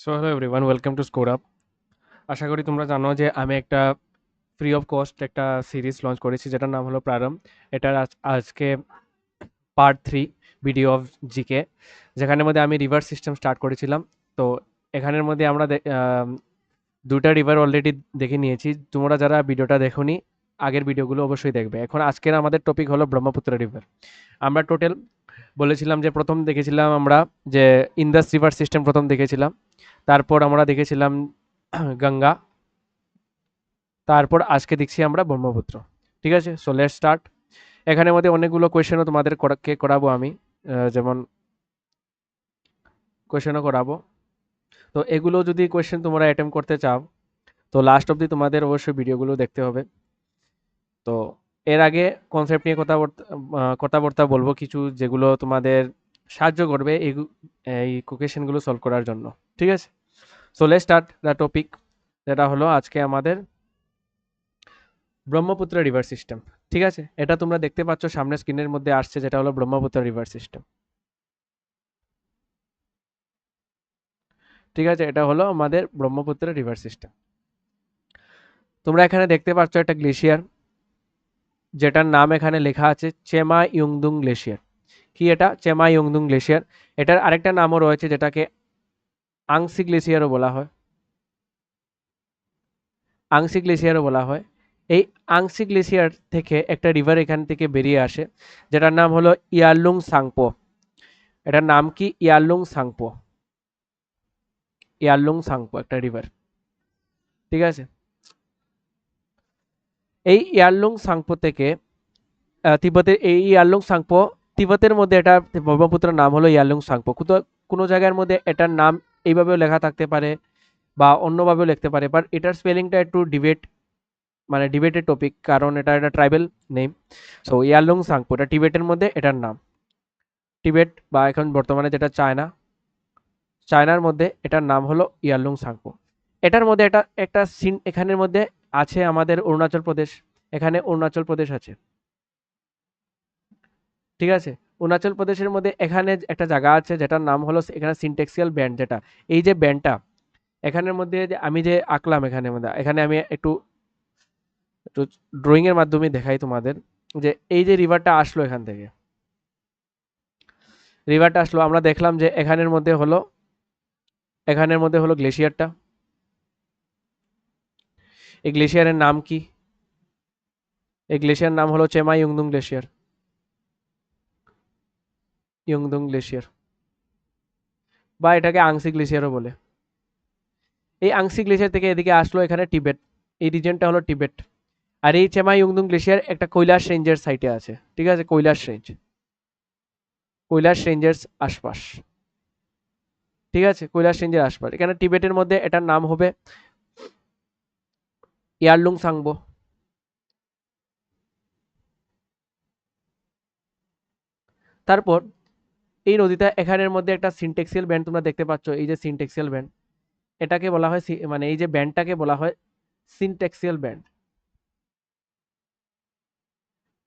So hello everyone, welcome to score up. আশা করি তোমরা জানো যে আমি একটা ফ্রি অফ কস্ট একটা সিরিজ লঞ্চ করেছি যেটার নাম হলো প্রারম্ভ। এটার আজকে পার্ট 3 ভিডিও অফ জিকে, যেখানের মধ্যে আমি রিভার সিস্টেম স্টার্ট করেছিলাম। তো এখানের মধ্যে আমরা দুটা রিভার অলরেডি দেখে নিয়েছি। তোমরা যারা ভিডিওটা দেখোনি, আগের ভিডিওগুলো অবশ্যই দেখবে। এখন আজকের আমাদের টপিক হলো ব্রহ্মপুত্র রিভার। আমরা টোটাল বলেছিলাম যে প্রথম দেখেছিলাম আমরা যে ইন্দাস রিভার সিস্টেম প্রথম দেখেছিলাম, তারপর আমরা দেখেছিলাম গঙ্গা, তারপর আজকে দেখছি আমরা ব্রহ্মপুত্র। ঠিক আছে, সো লেটস স্টার্ট। এখানের মধ্যে অনেকগুলো কোয়েশ্চেনও তোমাদের করাবো আমি, যেমন কোয়েশ্চেনও করাবো। তো এগুলো যদি কোয়েশ্চেন তোমরা অ্যাটেম্প করতে চাও, তো লাস্ট অবধি তোমাদের অবশ্যই ভিডিওগুলো দেখতে হবে। তো এর আগে কনসেপ্ট নিয়ে কথাবার্তা বলবো কিছু, যেগুলো তোমাদের সাহায্য করবে এই কোয়েশ্চেনগুলো সলভ করার জন্য। ঠিক আছে, so let's start the topic, যেটা হলো আজকে আমাদের ব্রহ্মপুত্র রিভার সিস্টেম। ঠিক আছে, এটা তোমরা দেখতে পাচ্ছ সামনে স্ক্রিনের মধ্যে আসছে, যেটা হলো ব্রহ্মপুত্র রিভার সিস্টেম। ঠিক আছে, এটা হলো আমাদের ব্রহ্মপুত্র রিভার সিস্টেম। তোমরা এখানে দেখতে পাচ্ছ একটা গ্লেশিয়ার, যেটার নাম এখানে লেখা আছে চেমা ইয়ংদুং গ্লেশিয়ার। কি এটা? চেমা ইয়ংদুং গ্লেশিয়ার। এটার আরেকটা নামও রয়েছে, যেটাকে আংসি গ্লেশিয়ারও বলা হয়। আংসি গ্লেশিয়ারও বলা হয়। এই আংসি গ্লেশিয়ার থেকে একটা রিভার এখান থেকে বেরিয়ে আসে, যেটার নাম হলো ইয়ারলুং সাংপো। এটার নাম কি? ইয়ারলুং সাংপো। ইয়ারলুং সাংপো একটা রিভার। ঠিক আছে, এই ইয়ারলুং সাংপো থেকে তিব্বতের এই ইয়ারলুং সাংপো, তিব্বতের মধ্যে এটা ব্রহ্মপুত্রের নাম হলো ইয়ারলুং সাংপো। কোনো জায়গার মধ্যে এটার নাম এইভাবেও লেখা থাকতে পারে বা অন্যভাবেও লিখতে পারে, বাট এটার স্পেলিংটা একটু ডিবেটেড টপিক, কারণ এটা একটা tribal name. So Yarlung Tsangpo এটা টিবেটের মধ্যে এটার নাম। টিবেট বা এখন বর্তমানে যেটা চায়নার মধ্যে এটার নাম হলো ইয়ারলুং সাংপো। এটার মধ্যে এটা একটা সিন এখানের মধ্যে আছে আমাদের অরুণাচল প্রদেশ। এখানে অরুণাচল প্রদেশ আছে। ঠিক আছে, অরুণাচল প্রদেশের মধ্যে এখানে একটা জায়গা আছে যেটার নাম হলো এখানে সিনটেক্সিয়াল ব্যান্ড, যেটা এই যে ব্যান্ডটা এখানের মধ্যে যে আমি যে আঁকলাম এখানের মধ্যে, এখানে আমি একটু একটু ড্রয়িং এর মাধ্যমে দেখাই তোমাদের, যে এই যে রিভারটা আসলো এখান থেকে, রিভারটা আসলো, আমরা দেখলাম যে এখানের মধ্যে হলো গ্লেশিয়ারটা। এই গ্লেশিয়ারের নাম কি? এই গ্লেশিয়ার নাম হলো চেমা ইয়ংদুং গ্লেশিয়ার। ইয়ংদুং গ্লেশিয়ার বা এটাকে আংসি গ্লেশিয়ারও বলে। এই আংসি গ্লেশিয়ার থেকে এদিকে আসলো এখানে টিবেট। এই রিজনটা হলো টিবেট। আর এই চেমা ইয়ংদুং গ্লেশিয়ার একটা কৈলাস রেঞ্জের সাইটে আছে। ঠিক আছে, কৈলাস রেঞ্জের আশপাশ। ঠিক আছে, কৈলাস রেঞ্জের আশপাশ এখানে টিবেটের মধ্যে এটার নাম হবে ইয়ারলুং সাংবো। তারপর এই নদীটা এখানের মধ্যে একটা সিনটেক্সিয়াল ব্যান্ড তোমরা দেখতে পাচ্ছ, এই যে সিনটেক্সিয়াল ব্যান্ড, এটাকে বলা হয় মানে এই যে ব্যান্ডটাকে বলা হয় সিনটেক্সিয়াল ব্যান্ড,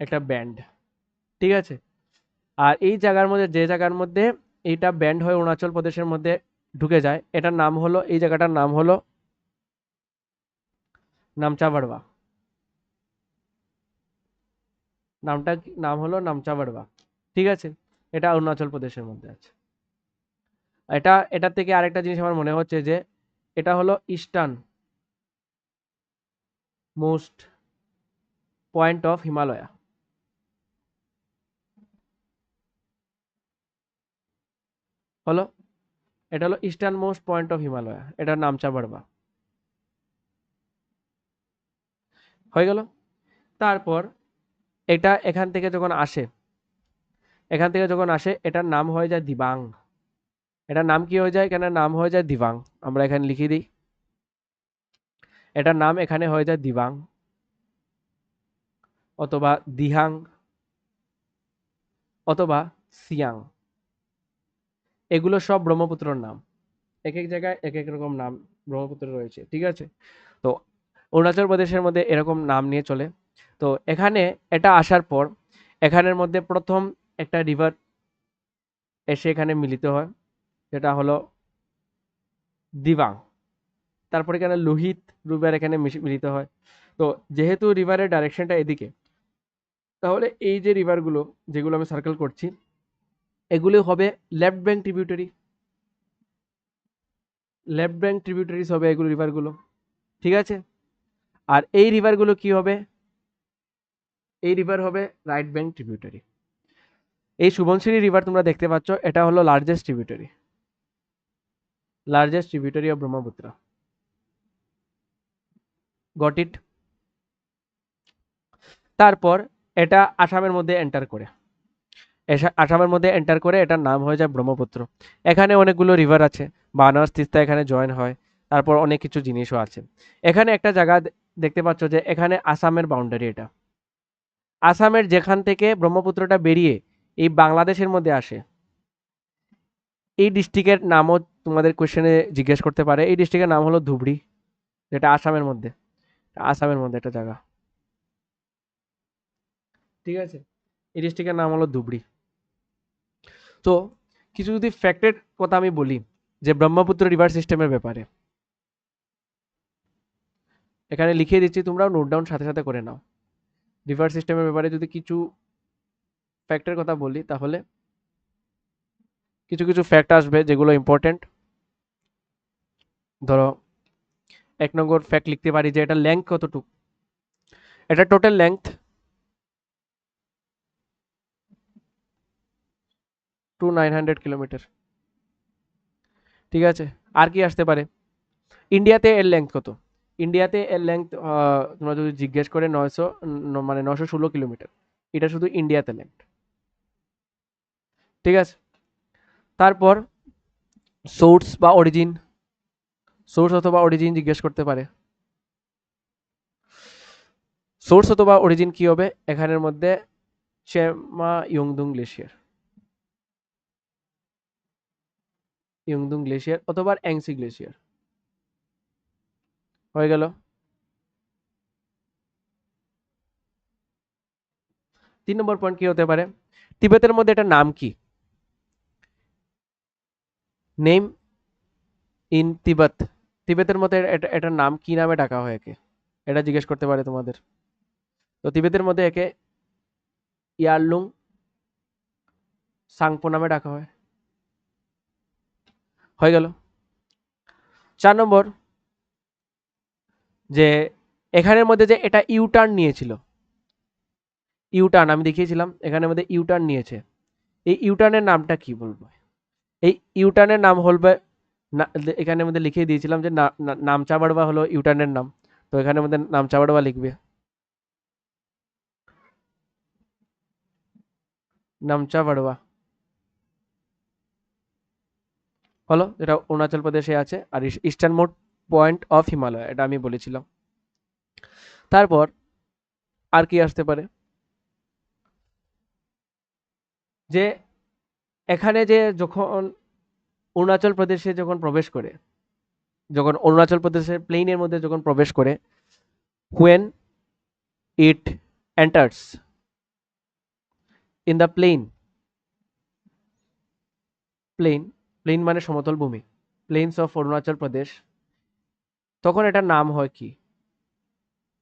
একটা ব্যান্ড। ঠিক আছে, আর এই জায়গার মধ্যে যে জায়গার মধ্যে এইটা ব্যান্ড হয়ে অরুণাচল প্রদেশের মধ্যে ঢুকে যায়, এটার নাম হলো, এই জায়গাটার নাম হলো নামচাবড়বা। নাম হলো নামচাবড়বা। ঠিক আছে, এটা অরুণাচল প্রদেশের মধ্যে আছে। এটা থেকে আরেকটা জিনিস আমার মনে হচ্ছে যে এটা হলো eastern most point of Himalaya. হলো, এটা হলো eastern most point of Himalaya, এটার নামচাবড়বা। হয়ে গেল। তারপর এটা এখান থেকে যখন আসে এটার নাম হয়ে যায় দিবাং। এটার নাম কি হয়ে যায়? এখানে নাম হয়ে যায় দিবাং। আমরা এখানে লিখে দিই, এটার নাম এখানে হয়ে যায় দিবাং অথবা দিহাং অথবা সিয়াং। এগুলো সব ব্রহ্মপুত্রর নাম। এক এক জায়গায় এক এক রকম নাম ব্রহ্মপুত্র রয়েছে। ঠিক আছে, তো অরুণাচল প্রদেশের মধ্যে এরকম নাম নিয়ে চলে। তো এখানে এটা আসার পর এখানের মধ্যে প্রথম একটা রিভার এসে এখানে মিলিত হয়, যেটা হলো দিবাং। তারপরে এখানে লোহিত রিভার এখানে মিলিত হয়। তো যেহেতু রিভারের ডাইরেকশনটা এদিকে, তাহলে এই যে রিভারগুলো যেগুলো আমি সার্কেল করছি, এগুলো হবে left bank tributary. Left bank tributaries হবে এগুলো রিভারগুলো, ঠিক আছে। আর এই রিভারগুলো কি হবে? এই রিভার হবে রাইট ব্যাঙ্ক ট্রিবিউটারি। এই সুবনশিরি রিভার তোমরা দেখতে পাচ্ছ, এটা হলো largest tributary of Brahmaputra. Got it? তারপর এটা আসামের মধ্যে এন্টার করে, আসামের মধ্যে এন্টার করে এটার নাম হয়ে যায় ব্রহ্মপুত্র। এখানে অনেকগুলো রিভার আছে, বানাস তিস্তা এখানে জয়েন হয়, তারপর অনেক কিছু জিনিসও আছে। এখানে একটা জায়গা দেখতে পাচ্ছ যে এখানে আসামের বাউন্ডারি, এটা আসামের যেখান থেকে ব্রহ্মপুত্রটা বেরিয়ে এই বাংলাদেশের মধ্যে আসে, এই ডিস্ট্রিক্টের নামও তোমাদের কোশ্চেনে জিজ্ঞেস করতে পারে। এই ডিস্ট্রিক্টের নাম হলো ধুবড়ি, যেটা আসামের মধ্যে একটা জায়গা, ঠিক আছে। এই ডিস্ট্রিক্টের নাম হলো ধুবড়ি। তো কিছু যদি ফ্যাক্টের কথা আমি বলি যে ব্রহ্মপুত্র রিভার সিস্টেমের ব্যাপারে, এখানে লিখিয়ে দিচ্ছি, তোমরাও নোট ডাউন সাথে সাথে করে নাও। রিভার সিস্টেমের ব্যাপারে যদি কিছু ফ্যাক্টের কথা বলি, তাহলে কিছু কিছু ফ্যাক্ট আসবে যেগুলো ইম্পর্টেন্ট। ধরো 1 নম্বর ফ্যাক্ট লিখতে পারি যে এটা লেংথ কতটুকু। এটা টোটাল লেংথ 900 কিলোমিটার, ঠিক আছে। আর কি আসতে পারে? ইন্ডিয়াতে এর লেংথ কত? ইন্ডিয়াতে এর লেংথ তোমরা যদি জিজ্ঞেস করে 900 মানে 916 কিলোমিটার, এটা শুধু ইন্ডিয়াতে লেংথ, ঠিক আছে। তারপর সোর্স অথবা অরিজিন জিজ্ঞেস করতে পারে। সোর্স অথবা অরিজিন কি হবে? এখানের মধ্যে চেমা ইয়ংদুং গ্লেশিয়ার অথবা অ্যাংসি গ্লেশিয়ার হয়ে গেল। 3 নম্বর পয়েন্ট কি হতে পারে? তিবেতের মধ্যে এটা নাম কি? নেম ইন তিব্বত, তিবেতের মধ্যে এটার নাম কি নামে ডাকা হয় একে? এটা জিজ্ঞেস করতে পারে তোমাদের। তো তিবেতের মধ্যে একে ইয়ারলুং সাংপো নামে ডাকা হয়। হয়ে গেল। 4 নম্বর, যে এখানের মধ্যে যে এটা ইউটার্ন নিয়েছিল, ইউটার্ন আমি দেখিয়েছিলাম, এখানের মধ্যে ইউটার্ন নিয়েছে, এই ইউটার্নের নামটা কি বলবো? এই ইউটার্নের নাম বলবে এখানের মধ্যে লিখিয়ে দিয়েছিলাম যে নামচা বাড়বা হলো ইউটার্নের নাম, তো এখানের মধ্যে নামচা বাড়বা লিখবে, নামচা বাড়বা হলো, যেটা অরুণাচল প্রদেশে আছে আর eastern most point of Himalaya, এটা আমি বলেছিলাম। তারপর আর কি আসতে পারে? যে এখানে যে যখন অরুণাচল প্রদেশে যখন প্রবেশ করে, যখন অরুণাচল প্রদেশের প্লেনের মধ্যে যখন প্রবেশ করে, when it enters in the plane মানে সমতল ভূমি, প্লেনস অফ অরুণাচল প্রদেশ, তখন এটার নাম হয় কি?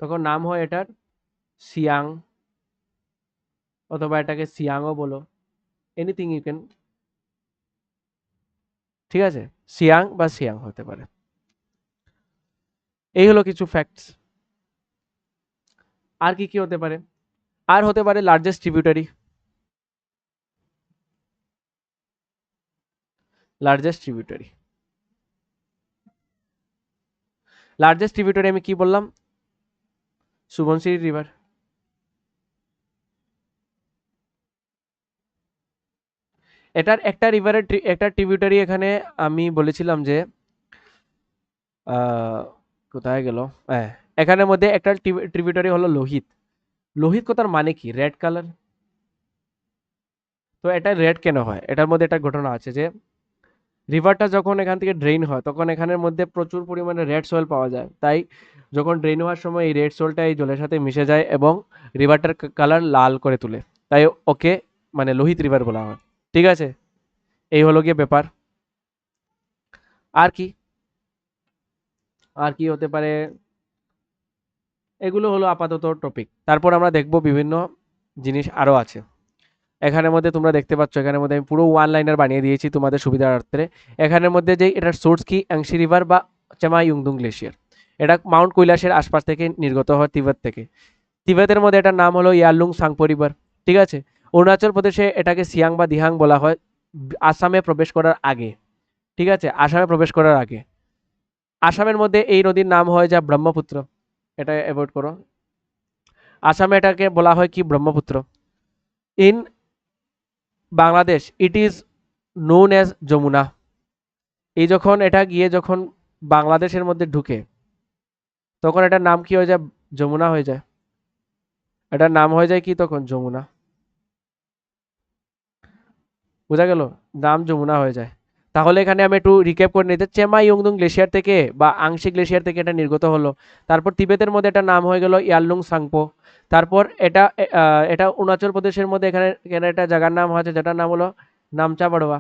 তখন নাম হয় এটার সিয়াং, অথবা এটাকে সিয়াংও বলো, এনিথিং ইউ ক্যান, ঠিক আছে। সিয়াং বা সিয়াং হতে পারে। এই হলো কিছু ফ্যাক্টস। আর কি কি হতে পারে? আর হতে পারে লার্জেস্ট ট্রিবিউটারি। লার্জেস্ট ট্রিবিউটারি আমি কি বললাম? সুবনশিরি রিভার। এটার একটা রিভারের একটা ট্রিবিউটারি এখানে আমি বলেছিলাম যে কোথায় গেল? হ্যাঁ, এখানের মধ্যে একটা ট্রিবিউটারি হলো লোহিত। লোহিত কথার মানে কি? Red colour. তো এটা রেড কেন হয়? এটার মধ্যে একটা ঘটনা আছে যে রিভারটা যখন এখান থেকে ড্রেন হয়, তখন এখানের মধ্যে প্রচুর পরিমাণে রেড সয়েল পাওয়া যায়। তাই যখন ড্রেন হওয়ার সময় এই রেড সয়েলটা এই জলের সাথে মিশে যায় এবং রিভারটার কালার লাল করে তোলে। তাই ওকে মানে লোহিত রিভার বলা হয়, ঠিক আছে। এই হলো গিয়ে ব্যাপার। আর কি? আর কি হতে পারে, এগুলো হলো আপাতত টপিক। তারপর আমরা দেখব বিভিন্ন জিনিস আরো আছে। এখানের মধ্যে তোমরা দেখতে পাচ্ছ, এখানের মধ্যে আমি পুরো ওয়ান লাইনার বানিয়ে দিয়েছি তোমাদের সুবিধার্থে। এখানের মধ্যে যে এটার সোর্স কি, অ্যাংশি রিভার বা চেমা ইয়ুংদুং গ্লেশিয়ার। এটা মাউন্ট কৈলাসের আশপাশ থেকে নির্গত হয়, তিব্বত থেকে। তিব্বতের মধ্যে এটার নাম হলো ইয়ারলুং সাংপো রিভার। ঠিক আছে। অরুণাচল প্রদেশে এটাকে সিয়াং বা দিহাং বলা হয়, আসামে প্রবেশ করার আগে। ঠিক আছে, আসামে প্রবেশ করার আগে। আসামের মধ্যে এই নদীর নাম হয় যা ব্রহ্মপুত্র। এটা অ্যাভয়েড করো। আসামে এটাকে বলা হয় কি, Brahmaputra. In Bangladesh it is known as Jamuna. এই যখন এটা গিয়ে যখন বাংলাদেশের মধ্যে ঢুকে, তখন এটার নাম কি হয়ে যায়, যমুনা হয়ে যায়। এটার নাম হয়ে যায় কি তখন, যমুনা। বোঝা গেল, নাম যমুনা হয়ে যায়। তাহলে এখানে আমি একটু রিক্যাপ করে নিতে, চেমা ইয়ংদুং গ্লেশিয়ার থেকে বা আংশিক গ্লেশিয়ার থেকে এটা নির্গত হলো। তারপর তিবেতের মধ্যে এটা নাম হয়ে গেল ইয়ারলুং সাংপো। তারপর এটা এটা অরুণাচল প্রদেশের মধ্যে এখানে এখানে একটা জায়গার নাম আছে যেটার নাম হলো নামচা বাড়োয়া।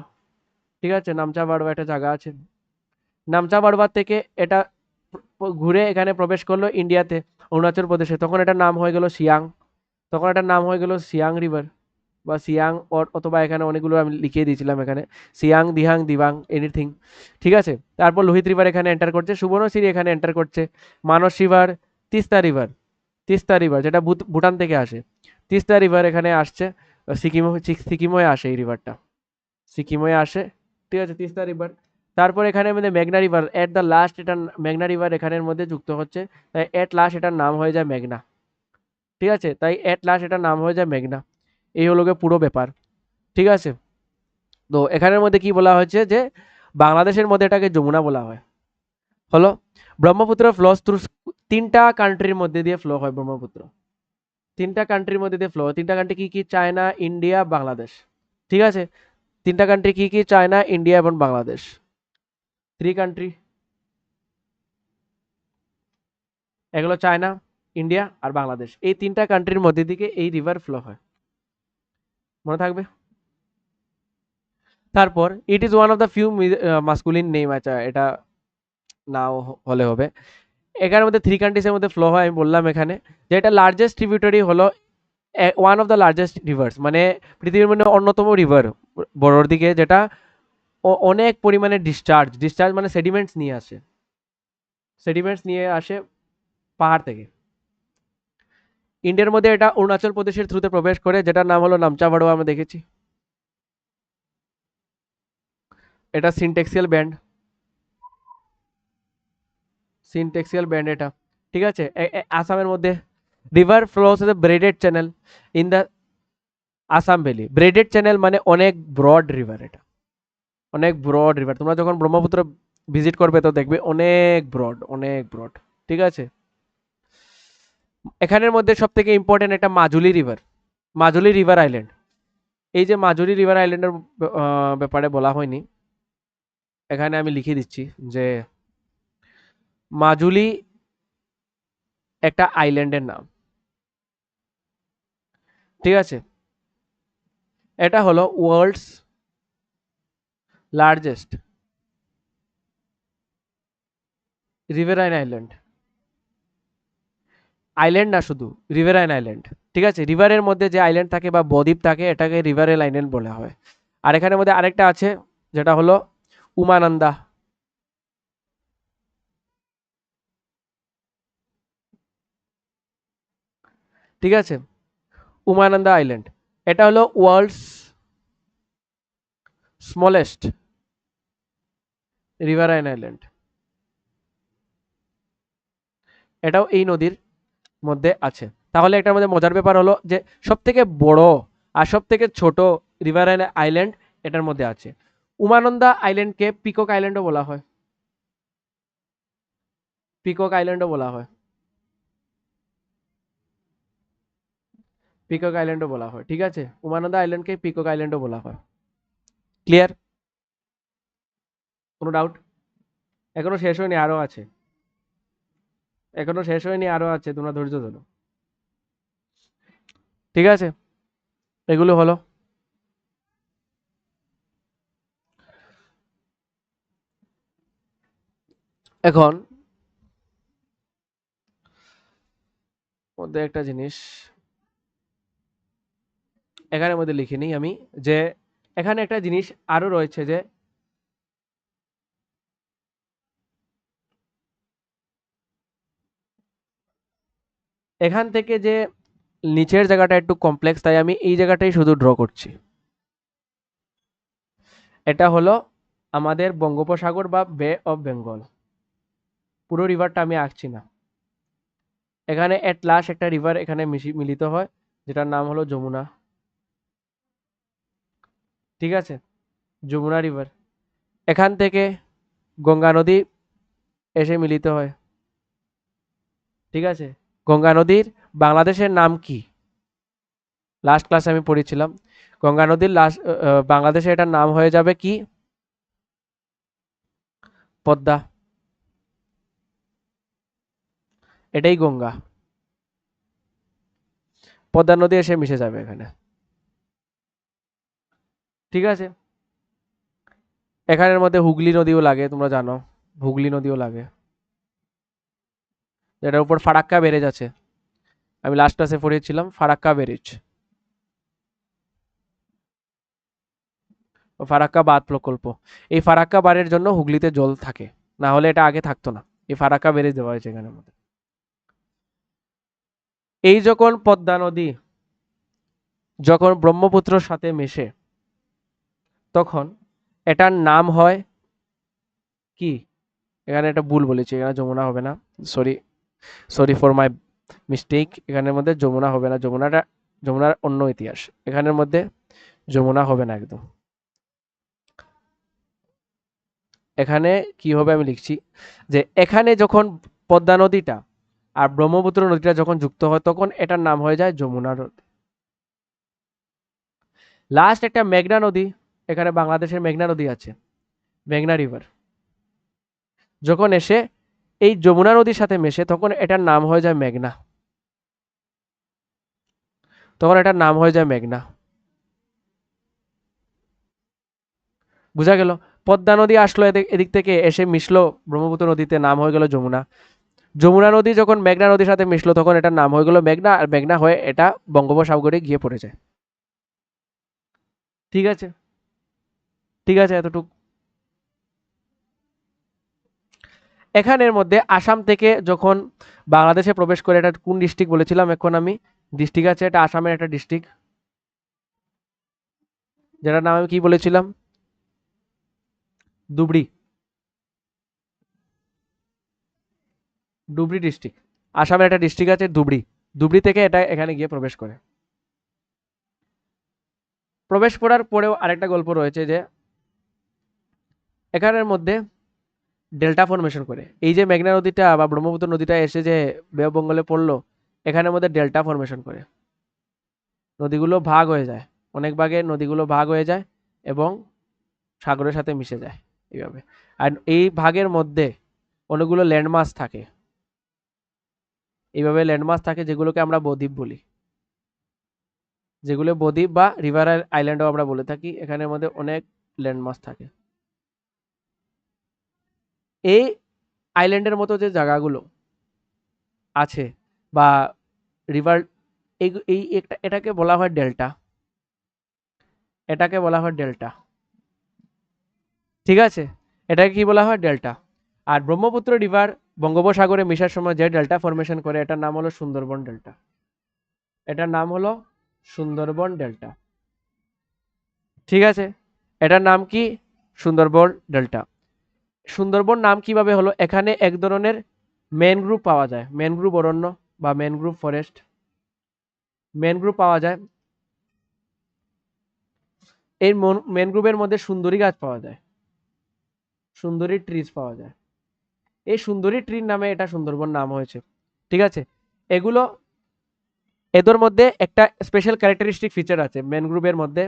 ঠিক আছে, নামচা বাড়োয়া একটা জায়গা আছে। নামচা বাড়োয়া থেকে এটা ঘুরে এখানে প্রবেশ করলো ইন্ডিয়াতে, অরুণাচল প্রদেশে। তখন এটার নাম হয়ে গেল সিয়াং। তখন এটার নাম হয়ে গেল সিয়াং রিভার বা সিয়াং, অথবা এখানে অনেকগুলো আমি লিখিয়ে দিয়েছিলাম এখানে, সিয়াং, দিহাং, দিবাং, এনিথিং। ঠিক আছে। তারপর লোহিত রিভার এখানে এন্টার করছে, সুবর্ণশিরি এখানে এন্টার করছে, Manas river, Teesta river, Teesta river যেটা ভুটান থেকে আসে, তিস্তা রিভার এখানে আসছে। সিকিম, সিকিম হয়ে আসে এই রিভারটা, সিকিম হয়ে আসে। ঠিক আছে, তিস্তা রিভার। তারপর এখানে মধ্যে মেঘনা রিভার এট দ্য লাস্ট, এটা মেঘনা রিভার এখানের মধ্যে যুক্ত হচ্ছে, তাই এট লাস্ট এটার নাম হয়ে যায় মেঘনা। ঠিক আছে, তাই এট লাস্ট এটার নাম হয়ে যায় মেঘনা। এই হলো গিয়ে পুরো ব্যাপার। ঠিক আছে। তো এখানের মধ্যে কি বলা হয়েছে যে বাংলাদেশের মধ্যে এটাকে যমুনা বলা হয়। হলো, ব্রহ্মপুত্র ফ্লোস থ্রু তিনটা কান্ট্রির মধ্যে দিয়ে ফ্লো হয় ব্রহ্মপুত্র। তিনটা কান্ট্রির মধ্যে দিয়ে ফ্লো হয়। তিনটা কান্ট্রি কি কি, চায়না, ইন্ডিয়া, বাংলাদেশ। ঠিক আছে। তিনটা কান্ট্রি কি কি, চায়না, ইন্ডিয়া এবং বাংলাদেশ। থ্রি কান্ট্রি, এগুলো চায়না, ইন্ডিয়া আর বাংলাদেশ। এই তিনটা কান্ট্রির মধ্যে দিকে এই রিভার ফ্লো হয়, মনে থাকবে। তারপর ইট is one of the few masculine name. আচ্ছা, এটা নাও হলে হবে। এখানের মধ্যে থ্রি কান্ট্রিজের মধ্যে ফ্লো হয়, আমি বললাম এখানে যে এটা লার্জেস্ট ট্রিবিউটারি হলো, one of the largest rivers, মানে পৃথিবীর মধ্যে অন্যতম রিভার বড়োর দিকে, যেটা অনেক পরিমাণে ডিসচার্জ, ডিসচার্জ মানে সেডিমেন্টস নিয়ে আসে, সেডিমেন্টস নিয়ে আসে পাহাড় থেকে। ইন্ডিয়ার মধ্যে এটা অরুণাচল প্রদেশের থ্রুতে প্রবেশ করে, যেটার নাম হলো নামচা বাড়োয়া, আমরা দেখেছি। এটা সিনটেক্সিয়াল ব্যান্ড, সিনটেক্সিয়াল ব্যান্ড এটা। ঠিক আছে। আসামের মধ্যে river flows the braided channel in the Assam valley. Braided channel মানে অনেক ব্রড রিভার, এটা অনেক ব্রড রিভার। তোমরা যখন ব্রহ্মপুত্র ভিজিট করবে তো দেখবে অনেক ব্রড, অনেক ব্রড। ঠিক আছে। এখানের মধ্যে সব থেকে ইম্পর্টেন্ট একটা Majuli river, Majuli river island. এই যে মাজুলি রিভার আইল্যান্ডের ব্যাপারে বলা হয়নি, এখানে আমি লিখে দিচ্ছি যে মাজুলি একটা আইল্যান্ডের নাম। ঠিক আছে। এটা হলো world's largest riverine island. Island না শুধু, রিভারাইন আইল্যান্ড। ঠিক আছে। রিভারের মধ্যে যে আইল্যান্ড থাকে বা বদ্বীপ থাকে, এটাকে রিভারেল আইল্যান্ড বলা হয়। আর এখানের মধ্যে আরেকটা আছে, যেটা হলো উমানন্দা। ঠিক আছে, উমানন্দা আইল্যান্ড। এটা হলো ওয়ার্ল্ডস স্মলেস্ট রিভারাইন আইল্যান্ড। এটাও এই নদীর মধ্যে আছে। তাহলে এটার মধ্যে মজার ব্যাপার হলো যে সব থেকে বড় আর সব থেকে ছোট রিভারাইন আইল্যান্ড এটার মধ্যে আছে। উমানন্দা আইল্যান্ডকে পিকক আইল্যান্ডও বলা হয়, পিকক আইল্যান্ডও বলা হয়, পিকক আইল্যান্ডও বলা হয়। ঠিক আছে, উমানন্দা আইল্যান্ডকে পিকক আইল্যান্ডও বলা হয়। ক্লিয়ার? কোনো ডাউট? এখনো শেষ হয়নি, আরো আছে, এখনো শেষ হয়নি, আরো আছে, তোমরা ধৈর্য ধরো। ঠিক আছে, এগুলো হলো। এখন মধ্যে একটা জিনিস এখানের মধ্যে লিখে নিই আমি, যে এখানে একটা জিনিস আরো রয়েছে, যে এখান থেকে যে নিচের জায়গাটা একটু কমপ্লেক্স, তাই আমি এই জায়গাটাই শুধু ড্র করছি। এটা হলো আমাদের বঙ্গোপসাগর বা বে অফ বেঙ্গল। পুরো রিভারটা আমি আঁকছি না। এখানে এট লাস্ট একটা রিভার এখানে মিলিত হয়, যেটার নাম হলো যমুনা। ঠিক আছে, যমুনা রিভার। এখান থেকে গঙ্গা নদী এসে মিলিত হয়। ঠিক আছে, গঙ্গা নদীর বাংলাদেশের নাম কি? লাস্ট ক্লাসে আমি পড়েছিলাম গঙ্গা নদীর বাংলাদেশে এটার নাম হয়ে যাবে কি? পদ্মা। এটাই গঙ্গা। পদ্মা নদী এসে মিশে যাবে এখানে। ঠিক আছে, এখানের মধ্যে হুগলি নদীও লাগে, তোমরা জানো হুগলি নদীও লাগে, যেটার উপর ফারাক্কা ব্যারেজ আছে। আমি লাস্ট ক্লাসে পড়িয়েছিলাম ফারাক্কা ব্যারেজ, ফারাক্কা বাঁধ প্রকল্প। এই ফারাক্কা বাঁধের জন্য হুগলিতে জল থাকে, না হলে এটা আগে থাকতো না। এই ফারাক্কা ব্যারেজ দেওয়া হয়েছে এখানের মধ্যে। এই যখন পদ্মা নদী যখন ব্রহ্মপুত্রর সাথে মেশে, তখন এটার নাম হয় কি? এখানে একটা ভুল বলেছি, এখানে যমুনা হবে না, sorry, sorry for my mistake. এখানের মধ্যে যমুনা হবে না, যমুনার অন্য ইতিহাস, এখানের মধ্যে যমুনা হবে না একদম। এখানে কি হবে আমি লিখছি, যে এখানে যখন পদ্মা নদীটা আর ব্রহ্মপুত্র নদীটা যখন যুক্ত হয়, তখন এটার নাম হয়ে যায় যমুনা নদী। লাস্ট একটা মেঘনা নদী, এখানে বাংলাদেশের মেঘনা নদী আছে, মেঘনা রিভার, যখন এসে এই যমুনা নদীর সাথে মেশে, তখন এটার নাম হয়ে যায় মেঘনা। তখন এটার নাম হয়ে যায় মেঘনা। বুঝা গেল? পদ্মা নদী আসলো এদিক থেকে এসে মিশলো ব্রহ্মপুত্র নদীতে, নাম হয়ে গেল যমুনা। যমুনা নদী যখন মেঘনা নদীর সাথে মিশলো, তখন এটার নাম হয়ে গেল মেঘনা, আর মেঘনা হয়ে এটা বঙ্গোপসাগরে গিয়ে পড়ে যায়। ঠিক আছে, ঠিক আছে, এতটুকু। এখানের মধ্যে আসাম থেকে যখন বাংলাদেশে প্রবেশ করে, এটা কোন ডিস্ট্রিক্ট বলেছিলাম এখন আমি? ডিস্ট্রিক্ট আছে, এটা আসামের একটা ডিস্ট্রিক্ট, যেটার নাম আমি কি বলেছিলাম? ধুবড়ি। ধুবড়ি ডিস্ট্রিক্ট, আসামের একটা ডিস্ট্রিক্ট আছে ধুবড়ি। ধুবড়ি থেকে এটা এখানে গিয়ে প্রবেশ করে। প্রবেশ করার পরেও আরেকটা গল্প রয়েছে, যে এখানের মধ্যে ডেল্টা ফর্মেশন করে। এই যে মেঘনা নদীটা বা ব্রহ্মপুত্র নদীটা এসে যে বে অফ বেঙ্গলে পড়লো, এখানের মধ্যে ডেল্টা ফর্মেশন করে, নদীগুলো ভাগ হয়ে যায়, অনেক ভাগে নদীগুলো ভাগ হয়ে যায় এবং সাগরের সাথে মিশে যায় এইভাবে। আর এই ভাগের মধ্যে অনেকগুলো ল্যান্ডমাস থাকে, এইভাবে ল্যান্ডমাস থাকে, যেগুলোকে আমরা বদ্বীপ বলি, যেগুলো বদ্বীপ বা রিভার আইল্যান্ডও আমরা বলে থাকি। এখানের মধ্যে অনেক ল্যান্ডমাস থাকে। এই আইল্যান্ডের মতো যে জায়গাগুলো আছে বা রিভার, এই এটাকে বলা হয় ডেল্টা, এটাকে বলা হয় ডেল্টা। ঠিক আছে, এটাকে কি বলা হয়? ডেল্টা। আর ব্রহ্মপুত্র রিভার বঙ্গোপসাগরে মিশার সময় যে ডেল্টা ফর্মেশন করে, এটার নাম হলো সুন্দরবন ডেল্টা। এটার নাম হলো সুন্দরবন ডেল্টা। ঠিক আছে, এটার নাম কি? সুন্দরবন ডেল্টা। সুন্দরবন নাম কিভাবে হলো? এখানে এক ধরনের ম্যানগ্রোভ পাওয়া যায়, ম্যানগ্রোভ অরণ্য বা ম্যানগ্রোভ ফরেস্ট, ম্যানগ্রোভ পাওয়া যায়। এই ম্যানগ্রোভের মধ্যে সুন্দরী গাছ পাওয়া যায়, সুন্দরী ট্রিজ পাওয়া যায়। এই সুন্দরী ট্রির নামে এটা সুন্দরবন নাম হয়েছে। ঠিক আছে, এগুলো, এদের মধ্যে একটা স্পেশাল ক্যারেক্টারিস্টিক ফিচার আছে ম্যানগ্রোভের মধ্যে,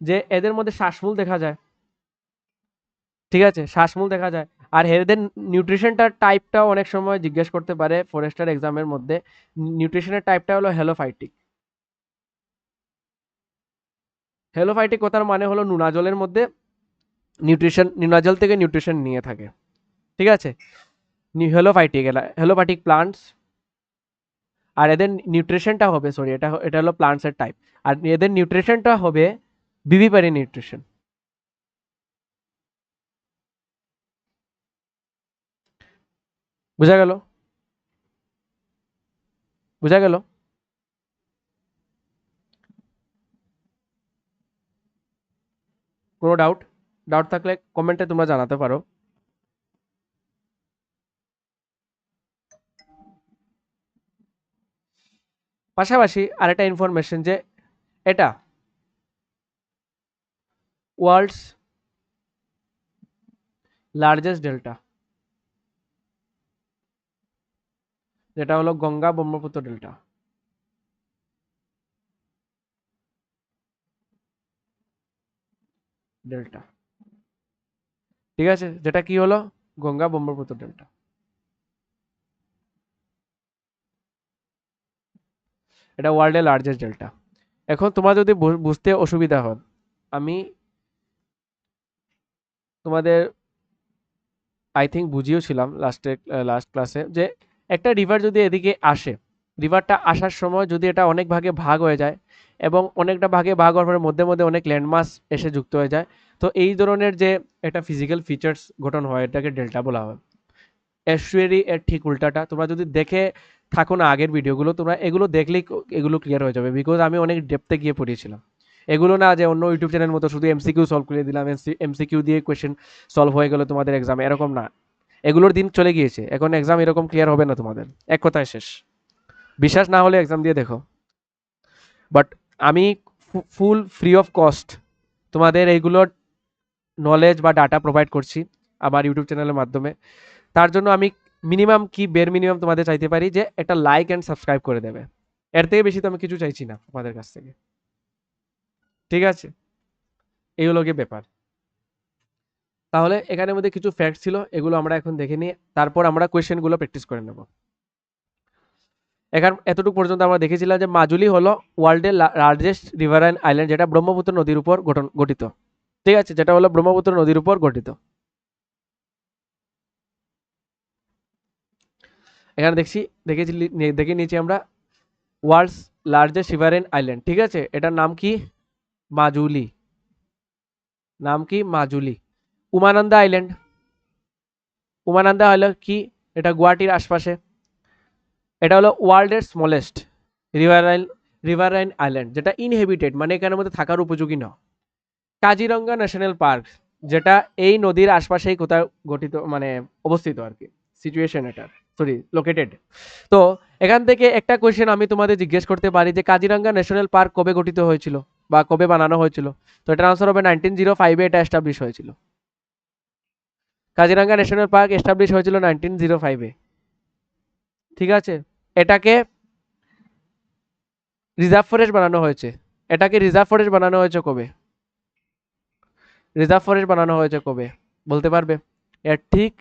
যে এদের মধ্যে শ্বাসমূল দেখা যায়। ঠিক আছে, শ্বাসমূল দেখা যায়। আর এদের নিউট্রিশনটার টাইপটা অনেক সময় জিজ্ঞেস করতে পারে ফরেস্টার এক্সামের মধ্যে। নিউট্রিশনের টাইপটা হলো হ্যালোফাইটিক। হ্যালোফাইটিক কথার মানে হলো নোনা জলের মধ্যে নিউট্রিশন, নোনা জল থেকে নিউট্রিশন নিয়ে থাকে। ঠিক আছে, হ্যালোফাইটিক প্লান্টস আর এদের নিউট্রিশনটা হবে, সরি এটা এটা হলো প্লান্টসের টাইপ, আর এদের নিউট্রিশনটা হবে বিভিপারি নিউট্রিশন। বুঝা গেল? বুঝা গেল? কোনো ডাউট? ডাউট থাকলে কমেন্টে তোমরা জানাতে পারো। পাশাপাশি আরেকটা ইনফরমেশন যে এটা ওয়ার্ল্ডস লার্জেস্ট ডেল্টা, যেটা হলো গঙ্গা ব্রহ্মপুত্র ডেল্টা। ডেল্টা, ঠিক আছে, যেটা কি হলো গঙ্গা ব্রহ্মপুত্র ডেল্টা। এটা ওয়ার্ল্ডের লার্জেস্ট ডেল্টা। এখন তোমার যদি বুঝতে অসুবিধা হয়, আমি তোমাদের আই থিঙ্ক বুঝিয়েছিলাম লাস্ট ক্লাসে যে একটা রিভার যদি এদিকে আসে, রিভারটা আসার সময় যদি এটা অনেক ভাগে ভাগ হয়ে যায় এবং অনেকটা ভাগে ভাগ হওয়ার পরে মধ্যে মধ্যে অনেক ল্যান্ডমাস এসে যুক্ত হয়ে যায়, তো এই ধরনের যে একটা ফিজিক্যাল ফিচার্স গঠন হয় এটাকে ডেল্টা বলা হয়। এস্টুয়ারি এর ঠিক উল্টাটা, তোমরা যদি দেখে থাকো না আগের ভিডিওগুলো, তোমরা এগুলো দেখলেই এগুলো ক্লিয়ার হয়ে যাবে, বিকজ আমি অনেক ডেপথে গিয়ে পড়িয়েছিলাম। এগুলো না যে অন্য ইউটিউব চ্যানেল মতো শুধু এমসিকিউ সলভ করে দিলাম, এমসিকিউ দিয়ে কোয়েশ্চেন সলভ হয়ে গেল তোমাদের এক্সামে, এরকম না। এগুলোর দিন চলে গিয়েছে, এখন এক্সাম এরকম ক্লিয়ার হবে না তোমাদের, এক কথায় শেষ। বিশ্বাস না হলে এক্সাম দিয়ে দেখো। বাট আমি ফুল ফ্রি অফ কস্ট তোমাদের এইগুলোর নলেজ বা ডাটা প্রোভাইড করছি আমার ইউটিউব চ্যানেলের মাধ্যমে। তার জন্য আমি মিনিমাম কি বের মিনিমাম তোমাদের চাইতে পারি যে একটা লাইক অ্যান্ড সাবস্ক্রাইব করে দেবে, এর থেকে বেশি তো আমি কিছু চাইছি না তোমাদের কাছ থেকে, ঠিক আছে? এই হলো গিয়ে ব্যাপার। তাহলে এখানের মধ্যে কিছু ফ্যাক্ট ছিল, এগুলো আমরা এখন দেখে নিই, তারপর আমরা কোয়েশ্চেনগুলো প্র্যাকটিস করে নেব। এখান এতটুকু পর্যন্ত আমরা দেখেছিলাম যে মাজুলি হলো ওয়ার্ল্ডের লার্জেস্ট রিভারাইন আইল্যান্ড, যেটা ব্রহ্মপুত্র নদীর উপর গঠিত, ঠিক আছে, যেটা হলো ব্রহ্মপুত্র নদীর উপর গঠিত। এখানে দেখে নিয়েছি আমরা ওয়ার্ল্ডস লার্জেস্ট রিভারাইন আইল্যান্ড, ঠিক আছে, এটার নাম কি? মাজুলি। নাম কি? মাজুলি। উমানন্দা আইল্যান্ড, উমানন্দা হলো কি? এটা গুয়াহাটির আশপাশে। এটা হলো ওয়ার্ল্ডের স্মলেস্ট রিভারাইন রিভারাইন আইল্যান্ড, যেটা ইনহেবিটেড, মানে এখানের মধ্যে থাকার উপযোগী নয়। কাজিরঙ্গা ন্যাশনাল পার্ক, যেটা এই নদীর আশপাশেই কোথাও গঠিত, মানে অবস্থিত আর কি, সিচুয়েশন এটার, সরি লোকেটেড। তো এখান থেকে একটা কোয়েশ্চেন আমি তোমাদের জিজ্ঞেস করতে পারি যে কাজিরঙ্গা ন্যাশনাল পার্ক কবে গঠিত হয়েছিল বা কবে বানানো হয়েছিল? তো এটার আনসার হবে 1905-এ এটা এস্টাবলিশ হয়েছিল। কাজিরঙ্গা ন্যাশনাল পার্ক এস্টাবলিশ হয়েছিল 1905-এ, ঠিক আছে। এটাকে রিজার্ভ ফরেস্ট বানানো হয়েছে। এটাকে রিজার্ভ ফরেস্ট বানানো হয়েছে কবে? রিজার্ভ ফরেস্ট বানানো হয়েছে কবে বলতে পারবে? এর ঠিক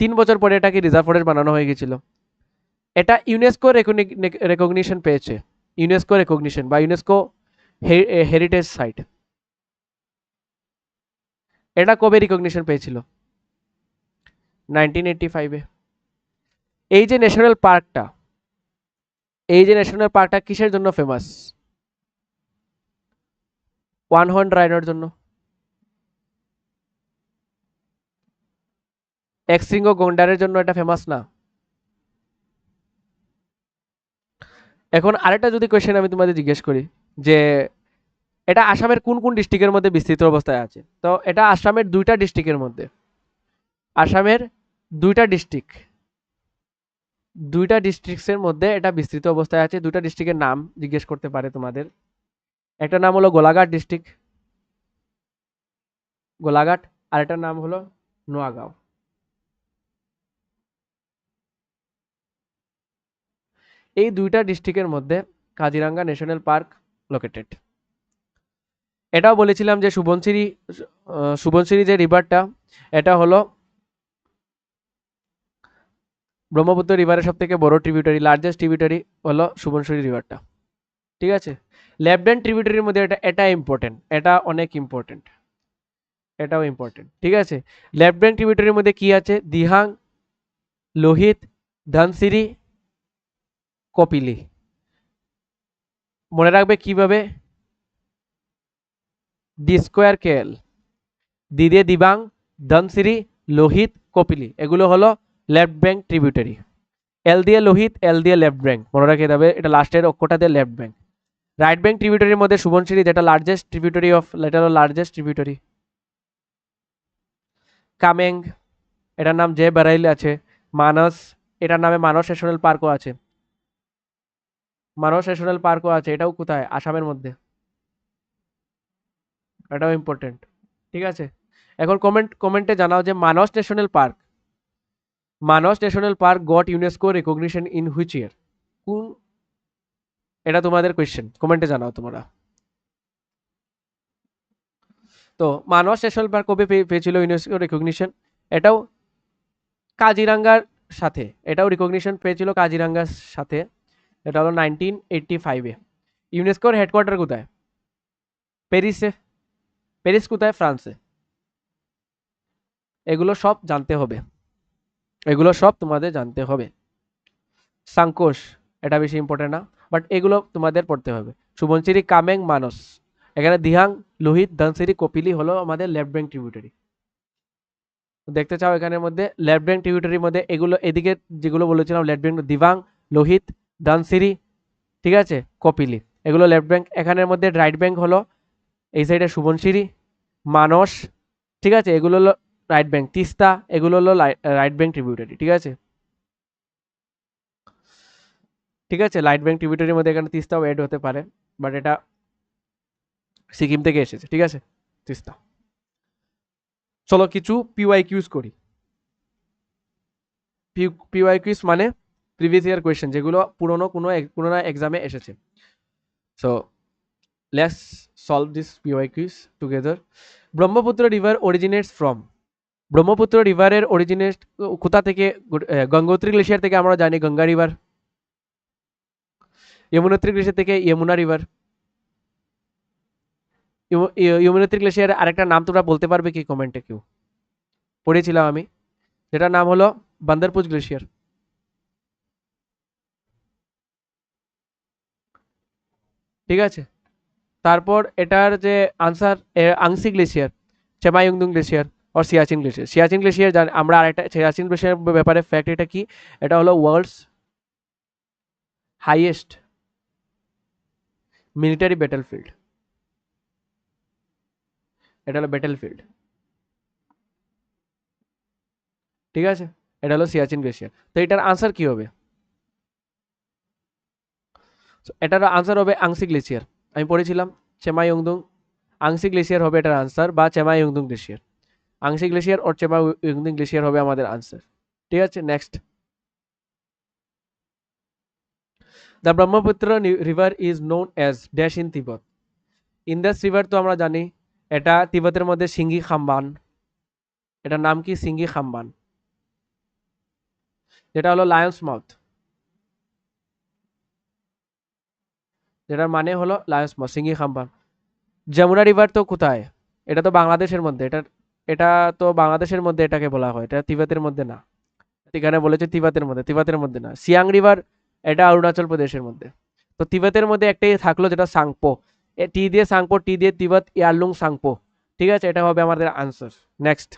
3 বছর পরে এটাকে রিজার্ভ ফরেস্ট বানানো হয়ে গেছিল। এটা ইউনেস্কো রেকগনিশন পেয়েছে, ইউনেস্কো রেকগনিশন বা ইউনেস্কো হেরিটেজ সাইট। এটা কবে রিকগনিশন পেয়েছিল? 1985-এ। এই যে ন্যাশনাল পার্কটা, এই যে ন্যাশনাল পার্কটা কিসের জন্য ফেমাস? ওয়ান হর্ন রাইনোর জন্য। এক্সিঙ্গ গন্ডারের জন্য এটা ফেমাস না? এখন আরেকটা যদি কোয়েশ্চেন আমি তোমাদের জিজ্ঞেস করি যে এটা আসামের কোন কোন ডিস্ট্রিক্টের মধ্যে বিস্তৃত অবস্থায় আছে? তো এটা আসামের 2টা ডিস্ট্রিক্টের মধ্যে, আসামের 2টা ডিস্ট্রিক্ট, 2টা ডিস্ট্রিক্টের মধ্যে এটা বিস্তৃত অবস্থায় আছে। 2টা ডিস্ট্রিক্টের নাম জিজ্ঞেস করতে পারে তোমাদের। একটা নাম হলো গোলাঘাট ডিস্ট্রিক্ট, গোলাঘাট, আর এটার নাম হলো নোয়াগাঁও। এই 2টা ডিস্ট্রিক্টের মধ্যে কাজিরাঙ্গা ন্যাশনাল পার্ক লোকেটেড। এটাও বলেছিলাম যে সুবনশিরি যে রিভারটা, এটা হলো ব্রহ্মপুত্র রিভারের সব থেকে বড় ট্রিবিউটারি, লার্জেস্ট ট্রিবিউটারি হলো সুবনশিরি রিভারটা, ঠিক আছে। লেফট হ্যান্ড ট্রিবিউটারির মধ্যে এটা ইম্পর্টেন্ট, এটা অনেক ইম্পর্টেন্ট, এটাও ইম্পর্টেন্ট, ঠিক আছে। লেফট হ্যান্ড ট্রিবিউটারির মধ্যে কি আছে? দিহাং, লোহিত, ধনসিরি, কপিলি। মনে রাখবে কিভাবে, ডি স্কোয়ার কে এল, দি দিয়ে দিবাং, ধনসিরি, লোহিত, কপিলি, এগুলো হলো লেফট ব্যাংক ট্রিবিউটারি। এল দিয়ে লোহিত, এল দিয়ে লেফট ব্যাংক, মনে রাখতে হবে, এটা লাস্টের অক্ষরটা দিয়ে লেফট ব্যাংক। রাইট ব্যাংক ট্রিবিউটারির মধ্যে সুবনশিরি, যেটা লার্জেস্ট ট্রিবিউটারি অফ, এটা হলো লার্জেস্ট ট্রিবিউটারি। কামেং, এটার নাম জে বারাইল আছে। মানস, এটার নামে মানস ন্যাশনাল পার্কও আছে। মানস ন্যাশনাল পার্কও আছে, এটাও কোথায়, আসামের মধ্যে, এটাও ইম্পর্টেন্ট। ঠিক আছে, এখন কমেন্টে জানাও যে Manas national park got UNESCO recognition in which year. কোন, এটা তোমাদের কোয়েশ্চেন, কমেন্টে জানাও তোমরা। তো মানস ন্যাশনাল পার্ক কবে পেয়েছিল ইউনেস্কো রিকগনিশন? এটাও কাজিরাঙ্গার সাথে, এটাও রিকগনিশন পেয়েছিল কাজিরাঙ্গার সাথে, এটা হলো 1985-এ। ইউনেস্কোর হেডকোয়ার্টার কোথায়? প্যারিসে। প্যারিস কোথায়? ফ্রান্সে। এগুলো সব জানতে হবে, এগুলো সব তোমাদের জানতে হবে। সাংকোশ, এটা বেশি ইম্পর্টেন্ট না, বাট এগুলো তোমাদের পড়তে হবে। সুবনশিরি, কামেং, মানস, এখানে দিহাং, লোহিত, ধনসিরি, কপিলি হলো আমাদের লেফট ব্যাংক ট্রিবিউটারি। দেখতে চাও এখানের মধ্যে লেফট ব্যাংক ট্রিবিউটারির মধ্যে এগুলো, এদিকে যেগুলো বলেছিলাম লেফট ব্যাংক, দিবাং, লোহিত, ধনসিরি, ঠিক আছে, কপিলি, এগুলো লেফট ব্যাংক। এখানের মধ্যে রাইট ব্যাংক হলো এই সাইডে সুবনশিরি, মানস, ঠিক আছে, এগুলো হলো রাইট ব্যাংক। তিস্তা, এগুলো হলো রাইট ব্যাংক ট্রিবিউটারি। ঠিক আছে, ঠিক আছে, রাইট ব্যাংক ট্রিবিউটারির মধ্যে এখানে তিস্তাও এড হতে পারে, বাট এটা সিকিম থেকে এসেছে। ঠিক আছে, তিস্তা। চলো কিছু পিওয়াই কিউজ করি। পিওয়াই কিউজ মানে প্রিভিয়াস ইয়ার কোয়েশ্চেন, যেগুলো কোনো না এক্সামে এসেছে। So let's solve this PYQs together. Brahmaputra river originates from, Brahmaputra রিভারের অরিজিনেট কোথা থেকে? গঙ্গোত্রী গ্লেশিয়ার থেকে আমরা জানি গঙ্গা রিভার। যমুনোত্রী গ্লেশিয়ার থেকে যমুনা রিভার। যমুনোত্রী গ্লেশিয়ারের আরেকটা নাম তোমরা বলতে পারবে কি কমেন্টে কেউ? পড়েছিলাম আমি, যেটার নাম হলো বান্দরপুজ গ্লেশিয়ার। ঠিক আছে, তারপর এটার যে আনসার, আংসি গ্লেশিয়ার, চেমাইয়ুংদুং গ্লেশিয়ার আর সিয়াচিন গ্লেশিয়ার। সিয়াচিন গ্লেশিয়ার আমরা আরেকটা সিয়াচিন গ্লেশিয়ার ব্যাপারে ফ্যাক্ট, এটা কি, এটা হলো ওয়ার্ল্ডস হাইয়েস্ট মিলিটারি ব্যাটলফিল্ড, এটা হলো ব্যাটলফিল্ড। ঠিক আছে, এটা হলো সিয়াচিন গ্লেশিয়ার। তো এটার আনসার কি হবে? এটার আনসার হবে আংসি গ্লেশিয়ার। আমি পড়েছিলাম চেমাইয়ুংদুং, আংসি গ্লেশিয়ার হবে এটার আনসার, বা চেমাইয়ুংদুং গ্লেশিয়ার। আংসি গ্লেশিয়ার আর চেমাইয়ুংদুং গ্লেশিয়ার হবে আমাদের আনসার। ঠিক আছে, next. The Brahmaputra river is known as dash in Tibet. Indus river তো আমরা জানি, এটা তিব্বতের মধ্যে সিঙ্গি খাম্বান, এটার নাম কি? সিঙ্গি খাম্বান, যেটা হলো লায়ন্স মাউথ, যেটার মানে হলো লায়ন্স মাউথ, সিঙ্গি খাম্বান। যমুনা রিভার তো কোথায়? এটা তো বাংলাদেশের মধ্যে, এটা তো বাংলাদেশের মধ্যে এটাকে বলা হয়, এটা তিব্বতের মধ্যে না। এখানে বলেছে তিব্বতের মধ্যে না। সিয়াং রিভার, এটা অরুণাচল প্রদেশের মধ্যে। তো তিব্বতের মধ্যে একটাই থাকলো, যেটা সাংপো, টি দিয়ে সাংপো, টি দিয়ে তিব্বত, ইয়ারলুং সাংপো। ঠিক আছে, এটা হবে আমাদের answer. Next.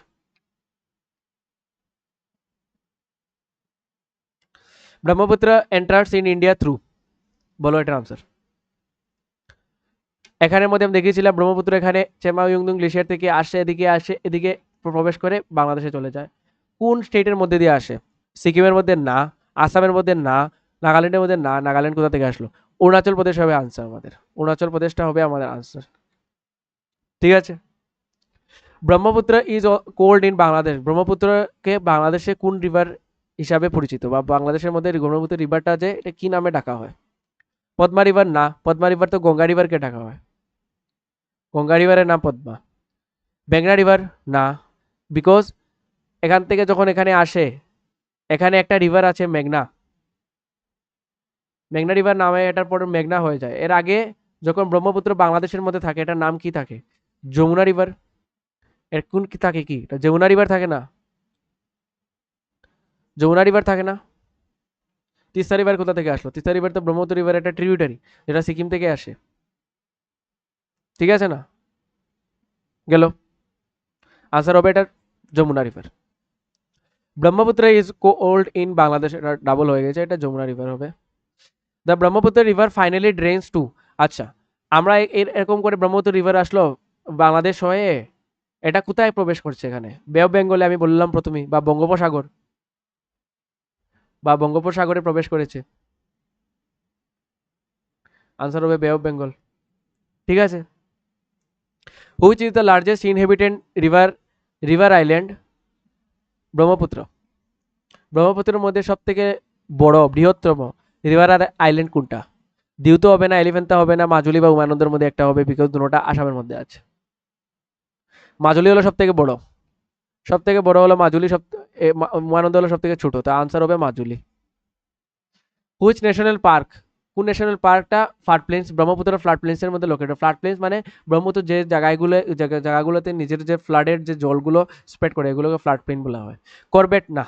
Brahmaputra enters in India through, বলো এটার আনসার। এখানের মধ্যে আমি দেখিয়েছিলাম ব্রহ্মপুত্র এখানে চেমাইয়ুংদুং গ্লেশিয়ার থেকে আসে, এদিকে প্রবেশ করে বাংলাদেশে চলে যায়। কোন স্টেটের মধ্যে দিয়ে আসে? সিকিমের মধ্যে না, আসামের মধ্যে না, নাগাল্যান্ডের মধ্যে না। নাগাল্যান্ড কোথা থেকে আসলো? অরুণাচল প্রদেশ হবে আনসার আমাদের, অরুণাচল প্রদেশটা হবে আমাদের আনসার। ঠিক আছে, Brahmaputra is called in Bangladesh, ব্রহ্মপুত্রকে বাংলাদেশে কোন রিভার হিসাবে পরিচিত, বা বাংলাদেশের মধ্যে ব্রহ্মপুত্র রিভারটা যে এটা কি নামে ডাকা হয়? পদ্মা রিভার না, পদ্মা রিভার তো গঙ্গা রিভারকে ডাকা হয়, গঙ্গা রিভারের নাম পদ্মা। মেঘনা রিভার না, বিকজ এখান থেকে যখন এখানে আসে, এখানে একটা রিভার আছে মেঘনা, মেঘনা রিভার নামে এটার পর মেঘনা হয়ে যায়। এর আগে যখন ব্রহ্মপুত্র বাংলাদেশের মধ্যে থাকে, এটার নাম কি থাকে? যমুনা রিভার। এর কোন কি থাকে, কি এটা যমুনা রিভার থাকে না? যমুনা রিভার থাকে না, তিস্তা রিভার কোথা থেকে আসলো? তিস্তা রিভার তো ব্রহ্মপুত্র রিভার একটা ট্রিবিউটারি, যেটা সিকিম থেকে আসে। ঠিক আছে না? গেল। আনসার হবে এটা যমুনা রিভার। ব্রহ্মপুত্র ইজ কো ওল্ড ইন বাংলাদেশ, এটা ডাবল হয়ে গেছে, এটা যমুনা রিভার হবে। The Brahmaputra river finally drains to. আচ্ছা, আমরা এরকম করে ব্রহ্মপুত্র রিভার আসলো বাংলাদেশ হয়ে, এটা কোথায় প্রবেশ করছে? এখানে বে অফ বেঙ্গলে আমি বললাম প্রথমেই, বা বঙ্গোপসাগর, বা বঙ্গোপসাগরে প্রবেশ করেছে। আনসার হবে বে অফ বেঙ্গল। ঠিক আছে। Which is the largest inhabited river island? Brahmaputra. ব্রহ্মপুত্রের মধ্যে সব থেকে বড় বৃহত্তম রিভার আর আইল্যান্ড কোনটা? দিউ তো হবে না, এলিফেন্টা হবে না, মাজুলি বা উমানন্দের মধ্যে একটা হবে, বিকজ দুটোটা আসামের মধ্যে আছে। মাজুলি হলো সব থেকে বড়, সব থেকে বড় হলো মাজুলি, উমানন্দ হলো সব থেকে ছোট, তো আনসার হবে মাজুলি। হুইচ ন্যাশনাল পার্ক, কোন ন্যাশনাল পার্কটা ফ্লাড প্লেন্স, ব্রহ্মপুত্র ফ্লাড প্লেন্সের মধ্যে লোকেটেড? ফ্লাড প্লেন্স মানে ব্রহ্মপুত্র যে জায়গাগুলোতে নিজের যে ফ্লাডের যে জলগুলো স্প্রেড করে, এগুলোকে ফ্লাড প্লেন বলা হয়। করবেট না।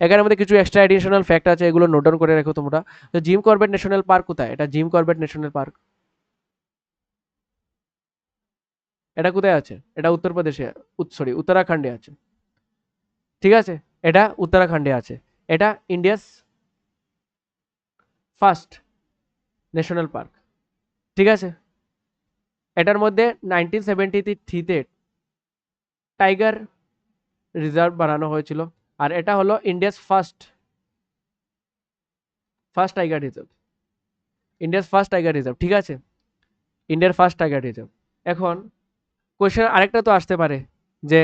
এখানের মধ্যে কিছু এক্সট্রা এডিশনাল ফ্যাক্ট আছে, এগুলো নোট ডাউন করে রাখো তোমরা। তো জিম করবেট ন্যাশনাল পার্ক কোথায়? এটা জিম করবেট ন্যাশনাল পার্ক, এটা কোথায় আছে? এটা উত্তরপ্রদেশে, সরি উত্তরাখণ্ডে আছে। ঠিক আছে, এটা উত্তরাখণ্ডে আছে। এটা ইন্ডিয়াস ফার্স্ট ন্যাশনাল পার্ক। ঠিক আছে। এটার মধ্যে 1973-তে টাইগার রিজার্ভ বানানো হয়েছিল, আর এটা হলো India's first tiger reserve, India's first tiger reserve. ঠিক আছে, ইন্ডিয়ার ফার্স্ট টাইগার রিজার্ভ। এখন কোয়েশ্চেন আরেকটা তো আসতে পারে যে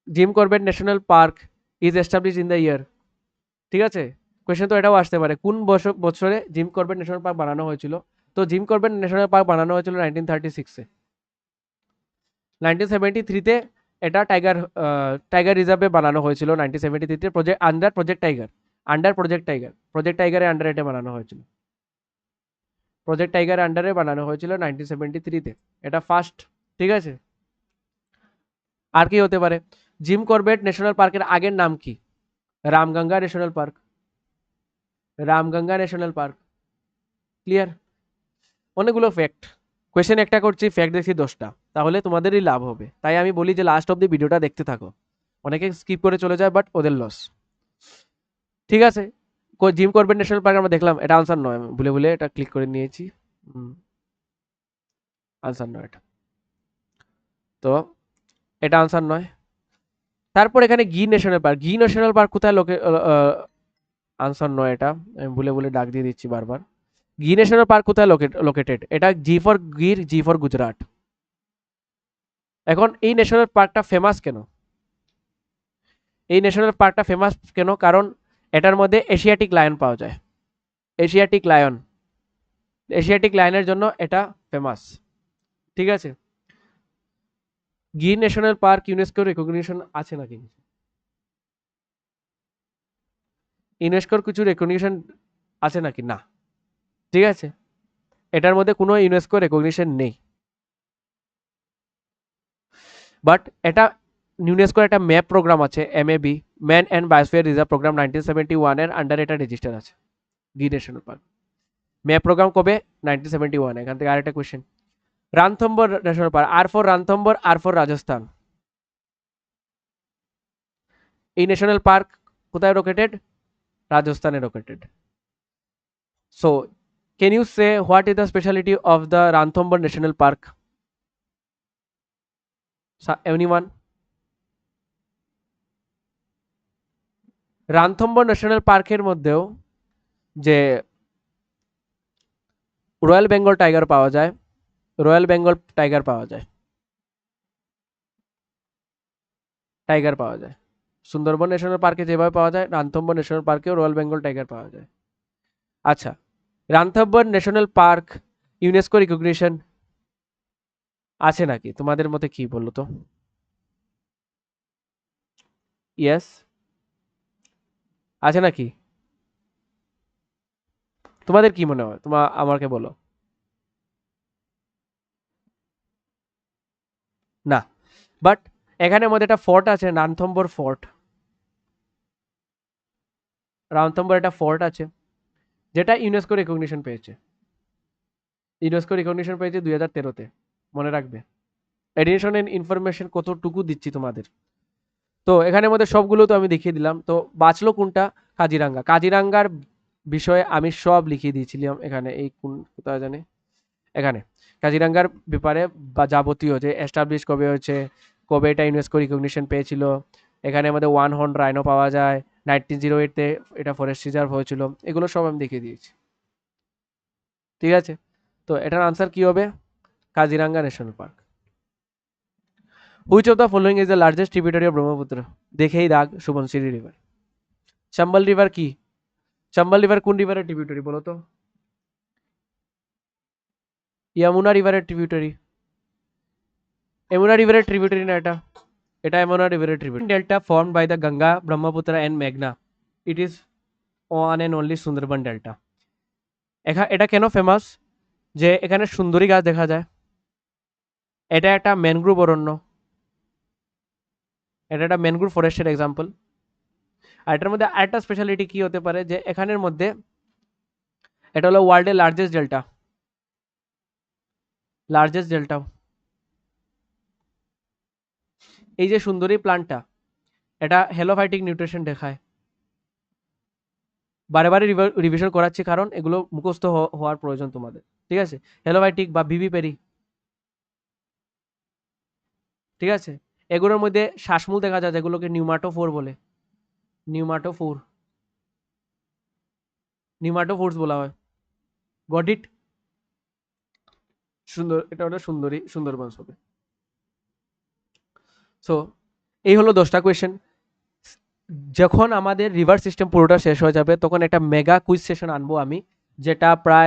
Jim Corbett national park is establish in the year. ঠিক আছে, কোয়েশ্চেন তো এটাও আসতে পারে, কোন বছরে জিম করবেট ন্যাশনাল পার্ক বানানো হয়েছিল? তো জিম করবেট ন্যাশনাল পার্ক বানানো হয়েছিল 1936-এ। 1973-তে এটা টাইগার রিজার্ভে বানানো হয়েছিল। 1973-তে প্রজেক্ট টাইগারের আন্ডারে এটা বানানো হয়েছিল। প্রজেক্ট টাইগারের আন্ডারে বানানো হয়েছিল 1973-তে, এটা ফার্স্ট। ঠিক আছে। আর কি হতে পারে? জিম করবেট ন্যাশনাল পার্কের আগের নাম কি? Ramganga national park, Ramganga national park. Clear? অনেকগুলো ফ্যাক্ট, কোয়েশ্চেন একটা করছি, ফ্যাক্ট দেখছি 10টা, তাহলে তোমাদেরই লাভ হবে। তাই আমি বলি যে লাস্ট অব দি ভিডিওটা দেখতে থাকো। অনেকে স্কিপ করে চলে যায়, বাট ওদের লস। ঠিক আছে, জিম করবেট ন্যাশনাল পার্ক আমরা দেখলাম, এটা আনসার নয়, আমি ভুলে ভুলে এটা ক্লিক করে নিয়েছি। আনসার নয় এটা, তো এটা আনসার নয়। তারপর এখানে গি ন্যাশনাল পার্ক কোথায় আনসার নয় এটা, আমি ভুলে ভুলে ডাক দিয়ে দিচ্ছি বারবার। গি ন্যাশনাল পার্ক কোথায় লোকেটেড? এটা G for Gir, G for Gujarat. এখন এই ন্যাশনাল পার্কটা ফেমাস কেন? এই ন্যাশনাল পার্কটা ফেমাস কেন? কারণ এটার মধ্যে এশিয়াটিক লায়ন পাওয়া যায়। এশিয়াটিক লায়নের জন্য এটা ফেমাস। ঠিক আছে। Gir national park UNESCO recognition আছে নাকি? ইউনেস্কোর কিছু রেকগনিশন আছে নাকি? না। ঠিক আছে, এটার মধ্যে কোনো ইউনেস্কো রেকগনিশন নেই, বাট এটা ইউনেস্কোর একটা ম্যাপ প্রোগ্রাম আছে, MAB, man and biosphere reserve programme, 1971 এর আন্ডারে এটা রেজিস্টার আছে, Gir national park. Map programme কবে? 1971। এখান থেকে আরেকটা question, Ranthambore national park, R for Ranthambore, R for Rajasthan. এই ন্যাশনাল পার্ক কোথায় লোকেটেড? রাজস্থানে located. So can you say what is the speciality of the Ranthambore national park? Anyone? Ranthambore national পার্কের মধ্যেও যে রয়্যাল বেঙ্গল টাইগার পাওয়া যায়, টাইগার পাওয়া যায়। সুন্দরবন ন্যাশনাল পার্কে যেভাবে পাওয়া যায়, রানথম্বর ন্যাশনাল পার্কেও রয়্যাল বেঙ্গল টাইগার পাওয়া যায়। আচ্ছা, রানথম্বর ন্যাশনাল পার্ক ইউনেস্কো রিকগনিশন আছে নাকি? তোমাদের মতে কি বললো তো? ইয়েস, আছে নাকি? তোমাদের কি মনে হয়? আমাকে বলো। না, বাট এখানের মধ্যে একটা ফোর্ট আছে, রানথম্বর ফোর্ট। রানথম্বর একটা ফোর্ট আছে, যেটা ইউনেস্কো রেকগনিশন পেয়েছে। ইউনেস্কো রেকগনিশন পেয়েছে 2013-তে, মনে রাখবে। এডিশনের ইনফরমেশন কতটুকু দিচ্ছি তোমাদের। তো এখানের মধ্যে সবগুলো তো আমি দেখিয়ে দিলাম। তো বাঁচলো কোনটা? কাজিরাঙ্গা। কাজিরাঙ্গার বিষয়ে আমি সব লিখিয়ে দিয়েছিলাম এখানে, এই কোথায় জানি এখানে কাজিরাঙ্গার ব্যাপারে বা যাবতীয় যে এস্টাবলিশ কবে হয়েছে, কবে এটা ইউনেস্কো রিকগনিশন পেয়েছিল, এখানে আমাদের ওয়ান হর্ন রাইনো পাওয়া যায়, 1908-তে এটা ফরেস্ট রিজার্ভ হয়েছিল, এগুলো সব আমি দেখিয়ে দিয়েছি। ঠিক আছে, তো এটার আনসার কি হবে? Kaziranga national park. Which of the following is the largest tributary of Brahmaputra? দেখেই দাগ, সুবনশিরি রিভার। চম্বল রিভার কি? চম্বল রিভার কোন রিভারের ট্রিবিউটারি বলো তো? যমুনা রিভারের ট্রিবিউটারি। যমুনা রিভারের ট্রিবিউটারি না এটা? এটা যমুনা রিভারের tributary. Delta formed by the Ganga, Brahmaputra and মেঘনা, it is one and only Sundarban delta. এটা কেন ফেমাস? যে এখানে সুন্দরী গাছ দেখা যায়, এটা একটা ম্যানগ্রোভ অরণ্য, এটা একটা ম্যানগ্রোভ ফরেস্টের এক্সাম্পল। আর এটার মধ্যে আরেকটা স্পেশালিটি কি হতে পারে, যে এখানের মধ্যে এটা হলো ওয়ার্ল্ডের লার্জেস্ট ডেল্টা। Largest delta. এই যে সুন্দরী প্লান্টটা, এটা হেলোফাইটিক নিউট্রিশন দেখায়। বারে বারে রিভিশন করাচ্ছি কারণ এগুলো মুখস্থ হওয়ার প্রয়োজন তোমাদের। ঠিক আছে, হেলোফাইটিক বা ভিভিপেরি। ঠিক আছে, এগুলোর মধ্যে শ্বাসমূল দেখা যায় যেগুলোকে নিউমাটোফোর বলে। নিউমাটোফোর, নিউমাটোফোর্স বলা হয়। Got it? সুন্দর, এটা ওটা সুন্দরী, সুন্দরবন হবে। সো এই হলো 10টা কোয়েশ্চেন। যখন আমাদের রিভার সিস্টেম পুরোটা শেষ হয়ে যাবে তখন একটা মেগা কুইজ সেশন আনবো আমি,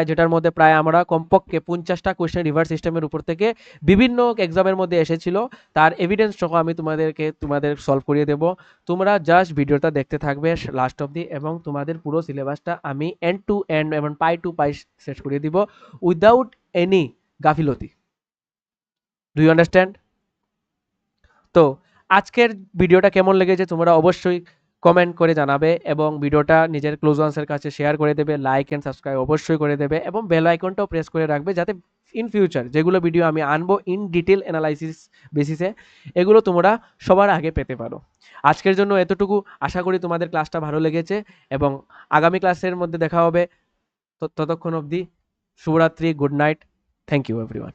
যেটার মধ্যে প্রায় আমরা কমপক্ষে 50টা কোয়েশ্চেন রিভার সিস্টেমের উপর থেকে বিভিন্ন এক্সামের মধ্যে এসেছিল, তার এভিডেন্স সহ আমি তোমাদের সলভ করিয়ে দেবো। তোমরা জাস্ট ভিডিওটা দেখতে থাকবে লাস্ট অবধি, এবং তোমাদের পুরো সিলেবাসটা আমি এন্ড টু এন্ড এবং পাই টু পাই শেষ করিয়ে দিব উইদাউট এনি গাফিলতি। Do you understand? তো আজকের ভিডিওটা কেমন লেগেছে তোমরা অবশ্যই কমেন্ট করে জানাবে, এবং ভিডিওটা নিজের ক্লোজ ওয়ান্সের কাছে শেয়ার করে দেবে, লাইক অ্যান্ড সাবস্ক্রাইব অবশ্যই করে দেবে, এবং বেল আইকনটাও প্রেস করে রাখবে যাতে ইন ফিউচার যেগুলো ভিডিও আমি আনবো ইন ডিটেল অ্যানালাইসিস বেসিসে, এগুলো তোমরা সবার আগে পেতে পারো। আজকের জন্য এতটুকু, আশা করি তোমাদের ক্লাসটা ভালো লেগেছে, এবং আগামী ক্লাসের মধ্যে দেখা হবে। ততক্ষণ অবধি শুভরাত্রি, good night, thank you everyone.